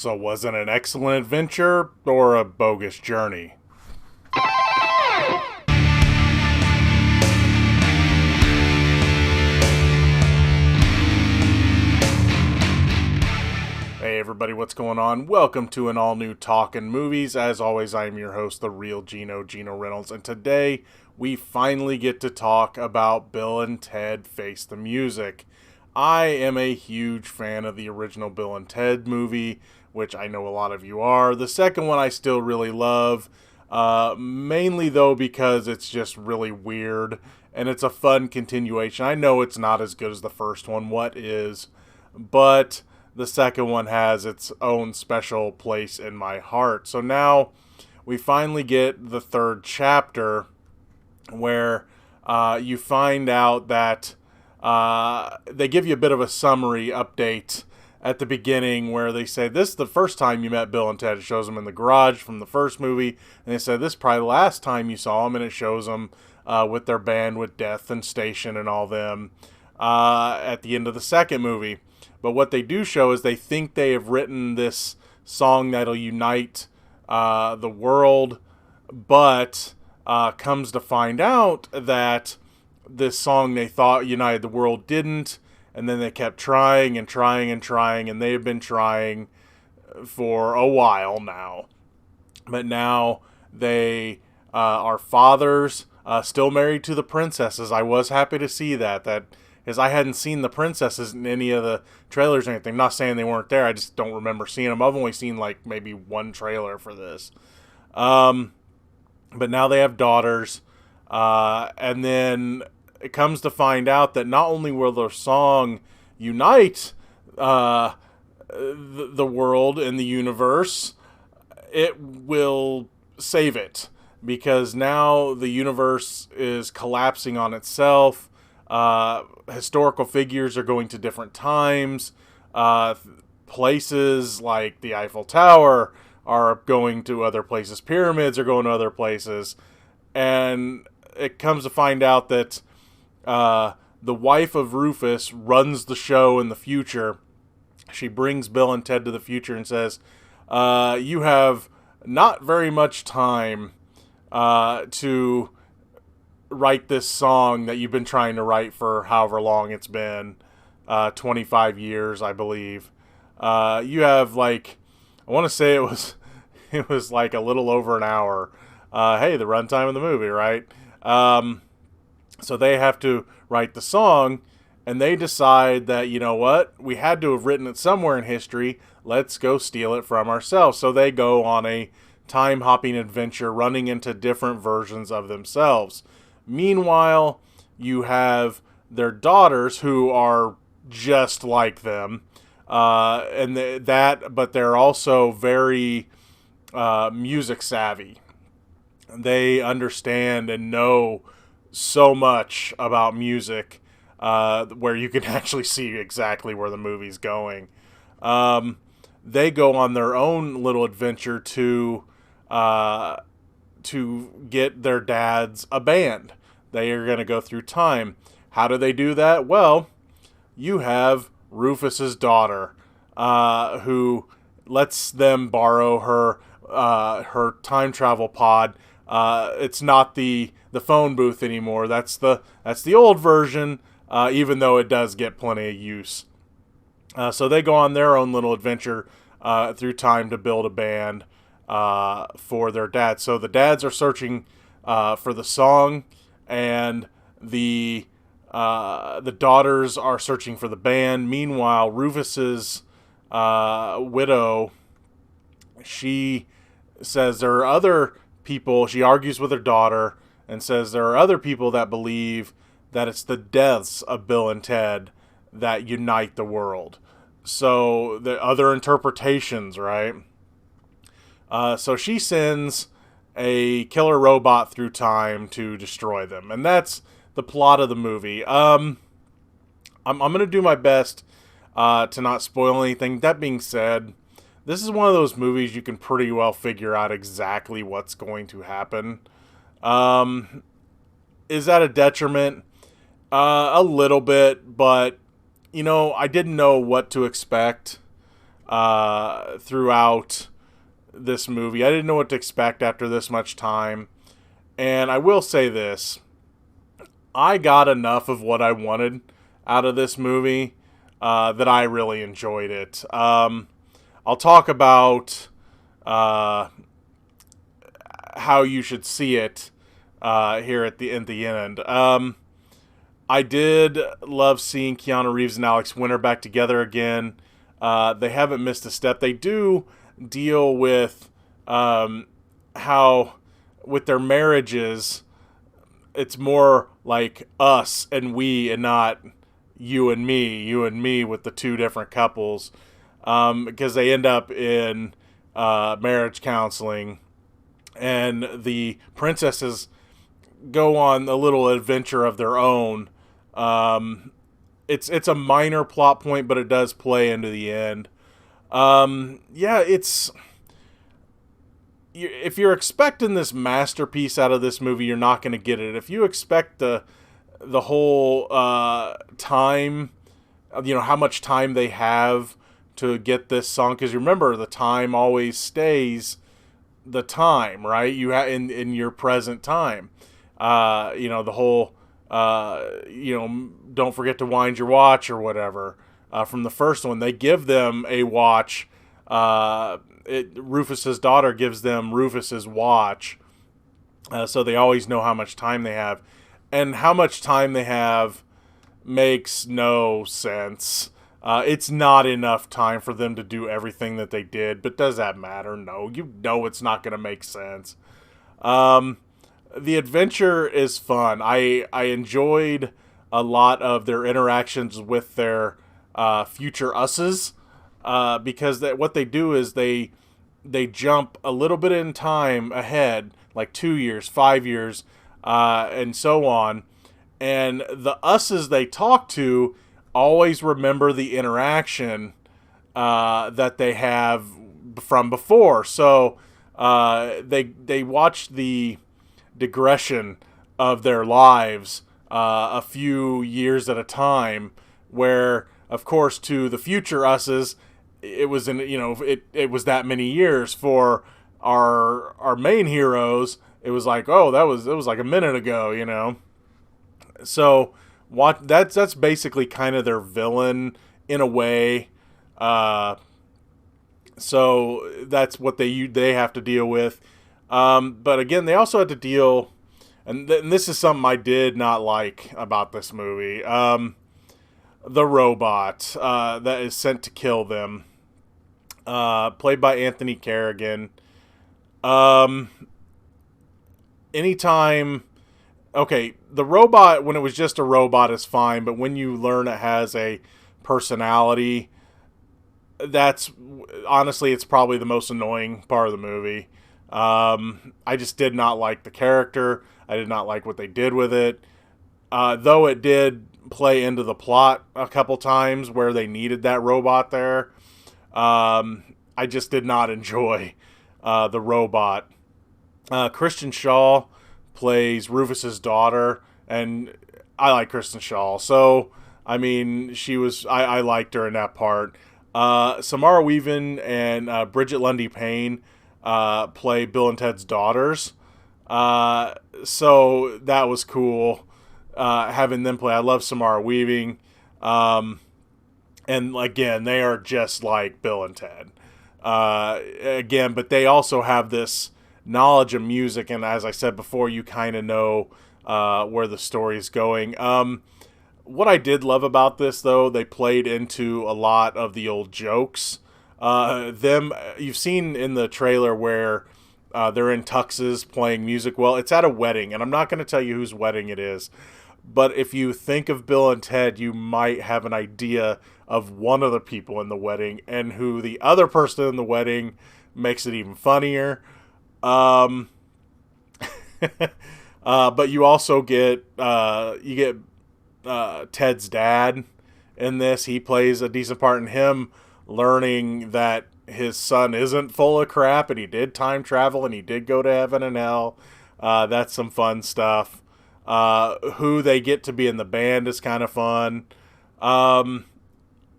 So was it an excellent adventure or a bogus journey? Hey everybody, what's going on? Welcome to an all-new Talkin Movies. As always, I am your host, the real Gino Reynolds, and today we finally get to talk about Bill and Ted Face the Music. I am a huge fan of the original Bill and Ted movie, which I know a lot of you are. The second one I still really love, mainly though because it's just really weird, and it's a fun continuation. I know it's not as good as the first one, what is, but the second one has its own special place in my heart. So now we finally get the third chapter where you find out that they give you a bit of a summary update at the beginning where they say, this is the first time you met Bill and Ted. It shows them in the garage from the first movie. And they said, this is probably the last time you saw them. And it shows them with their band with Death and Station and all them at the end of the second movie. But what they do show is they think they have written this song that'll unite the world, but comes to find out that this song they thought united the world didn't, and then they kept trying and trying and trying, and they have been trying for a while now. But now they are fathers, still married to the princesses. I was happy to see that because I hadn't seen the princesses in any of the trailers or anything. I'm not saying they weren't there, I just don't remember seeing them. I've only seen like maybe one trailer for this. But now they have daughters, and then it comes to find out that not only will their song unite the world and the universe, it will save it, because now the universe is collapsing on itself. Historical figures are going to different times. Places like the Eiffel Tower are going to other places. Pyramids are going to other places. And it comes to find out that the wife of Rufus runs the show in the future. She brings Bill and Ted to the future and says, you have not very much time to write this song that you've been trying to write for however long it's been, 25 years, I believe. You have like, I want to say it was like a little over an hour. Hey, the runtime of the movie, right? So they have to write the song, and they decide that, you know what, we had to have written it somewhere in history. Let's go steal it from ourselves. So they go on a time-hopping adventure, running into different versions of themselves. Meanwhile, you have their daughters who are just like them, but they're also very music savvy. They understand and know so much about music, where you can actually see exactly where the movie's going. They go on their own little adventure to get their dads a band. They are going to go through time. How do they do that? Well, you have Rufus's daughter, who lets them borrow her time travel pod. It's not the phone booth anymore. That's the old version, even though it does get plenty of use. So they go on their own little adventure through time to build a band for their dads. So the dads are searching for the song, and the daughters are searching for the band. Meanwhile, Rufus's widow, she says there are other people. She argues with her daughter and says there are other people that believe that it's the deaths of Bill and Ted that unite the world. So the other interpretations, right? So she sends a killer robot through time to destroy them, and that's the plot of the movie. I'm going to do my best to not spoil anything. That being said, this is one of those movies you can pretty well figure out exactly what's going to happen. Is that a detriment? A little bit, but, you know, I didn't know what to expect. throughout this movie. I didn't know what to expect after this much time. And I will say this. I got enough of what I wanted out of this movie that I really enjoyed it. I'll talk about how you should see it here at the end. I did love seeing Keanu Reeves and Alex Winter back together again. They haven't missed a step. They do deal with how, with their marriages, it's more like us and we and not you and me with the two different couples, because they end up in marriage counseling, and the princesses go on a little adventure of their own. It's a minor plot point, but it does play into the end. If you're expecting this masterpiece out of this movie, you're not going to get it. If you expect the whole time, how much time they have to get this song, because remember, the time always stays the time, right? You in your present time. The whole don't forget to wind your watch or whatever. From the first one, they give them a watch. Rufus's daughter gives them Rufus's watch, so they always know how much time they have. And how much time they have makes no sense. It's not enough time for them to do everything that they did, but does that matter? No, it's not going to make sense. The adventure is fun. I enjoyed a lot of their interactions with their future us's, because what they do is they jump a little bit in time ahead, like 2 years, 5 years, and so on. And the us's they talk to always remember the interaction that they have from before. So they watch the digression of their lives a few years at a time, where, of course, to the future us's, it was it was that many years. For our main heroes, it was like, oh, it was like a minute ago, So that's basically kind of their villain in a way. So that's what they have to deal with. But again, they also had to deal, and this is something I did not like about this movie. The robot that is sent to kill them, played by Anthony Carrigan. Okay, the robot, when it was just a robot, is fine, but when you learn it has a personality, honestly, it's probably the most annoying part of the movie. I just did not like the character. I did not like what they did with it. Though it did play into the plot a couple times where they needed that robot there. I just did not enjoy the robot. Kristen Shaw plays Rufus's daughter, and I like Kristen Shaw. So, I mean, I liked her in that part. Samara Weaving and Bridget Lundy Payne play Bill and Ted's daughters. So that was cool, having them play. I love Samara Weaving. And again, they are just like Bill and Ted. Again, but they also have this knowledge of music, and as I said before, you kind of know where the story is going. What I did love about this, though, they played into a lot of the old jokes. You've seen in the trailer where they're in tuxes playing music. Well, it's at a wedding, and I'm not going to tell you whose wedding it is, but if you think of Bill and Ted, you might have an idea of one of the people in the wedding, and who the other person in the wedding makes it even funnier. But you also get Ted's dad in this. He plays a decent part in him learning that his son isn't full of crap, and he did time travel, and he did go to heaven and hell. That's some fun stuff. Who they get to be in the band is kind of fun.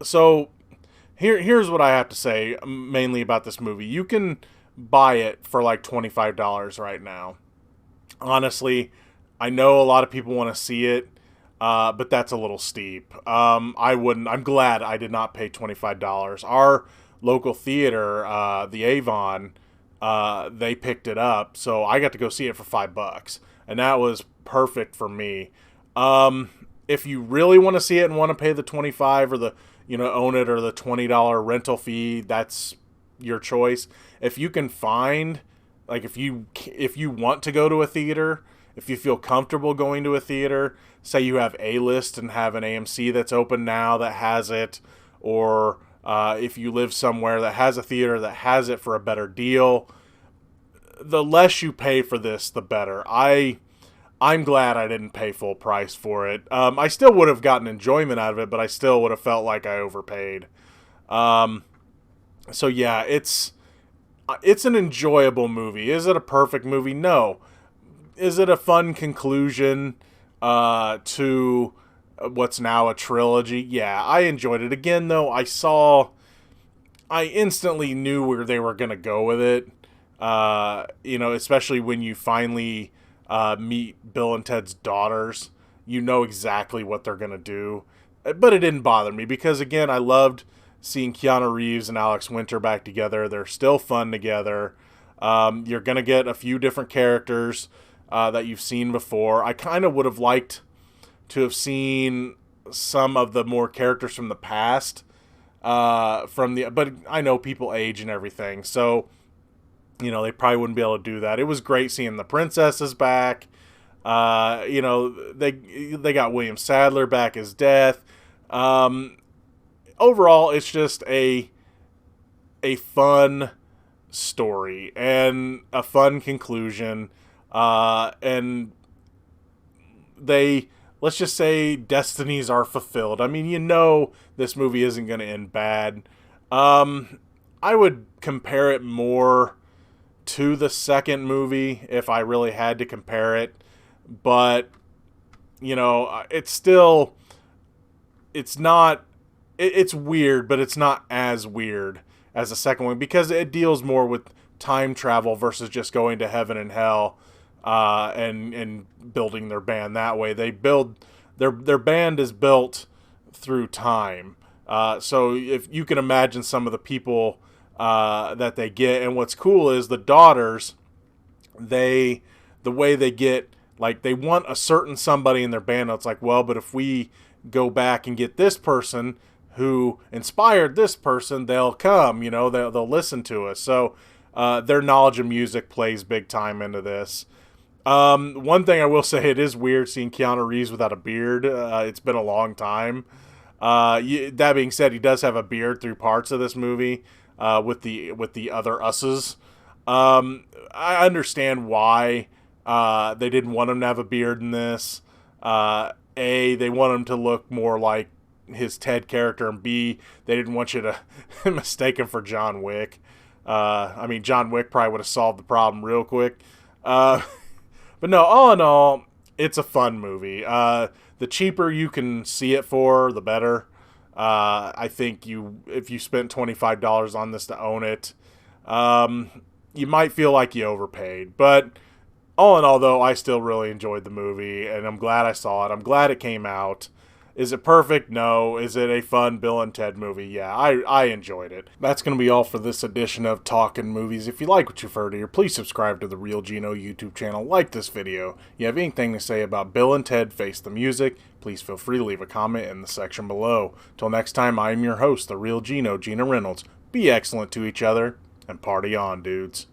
So Here's what I have to say mainly about this movie. You can buy it for like $25 right now. Honestly, I know a lot of people want to see it, but that's a little steep. I wouldn't. I'm glad I did not pay $25. Our local theater, the Avon, they picked it up, so I got to go see it for $5, and that was perfect for me. If you really want to see it and want to pay the 25 or the own it or the $20 rental fee, that's your choice. If you can find, like, if you want to go to a theater, if you feel comfortable going to a theater, say you have A-List and have an AMC that's open now that has it, or if you live somewhere that has a theater that has it for a better deal, the less you pay for this, the better. I'm glad I didn't pay full price for it. I still would have gotten enjoyment out of it, but I still would have felt like I overpaid. So yeah, it's an enjoyable movie. Is it a perfect movie? No. Is it a fun conclusion to what's now a trilogy? Yeah, I enjoyed it. Again, though, I instantly knew where they were going to go with it. Especially when you finally meet Bill and Ted's daughters, you know exactly what they're going to do. But it didn't bother me because, again, I loved seeing Keanu Reeves and Alex Winter back together. They're still fun together. You're going to get a few different characters that you've seen before. I kind of would have liked to have seen some of the more characters from the past, but I know people age and everything, so they probably wouldn't be able to do that. It was great seeing the princesses back. They got William Sadler back as Death. Overall, it's just a fun story and a fun conclusion. And let's just say destinies are fulfilled. I mean, this movie isn't going to end bad. I would compare it more to the second movie if I really had to compare it. But, it's weird, but it's not as weird as the second one because it deals more with time travel versus just going to heaven and hell and building their band that way. They build their band is built through time. So if you can imagine some of the people that they get, and what's cool is the daughters, the way they get, like, they want a certain somebody in their band. It's like, well, but if we go back and get this person who inspired this person, they'll come, they'll listen to us. So their knowledge of music plays big time into this. One thing I will say, it is weird seeing Keanu Reeves without a beard. It's been a long time. That being said, he does have a beard through parts of this movie with the other us's. I understand why they didn't want him to have a beard in this. They want him to look more like his Ted character, and B, they didn't want you to mistake him for John Wick. John Wick probably would have solved the problem real quick. But no, all in all, it's a fun movie. The cheaper you can see it for, the better. I think if you spent $25 on this to own it, you might feel like you overpaid. But all in all, though, I still really enjoyed the movie, and I'm glad I saw it. I'm glad it came out. Is it perfect? No. Is it a fun Bill and Ted movie? Yeah, I enjoyed it. That's going to be all for this edition of Talkin Movies. If you like what you've heard here, please subscribe to the Real Gino YouTube channel. Like this video. You have anything to say about Bill and Ted Face the Music, please feel free to leave a comment in the section below. Till next time, I am your host, the Real Gino, Gino Reynolds. Be excellent to each other, and party on, dudes.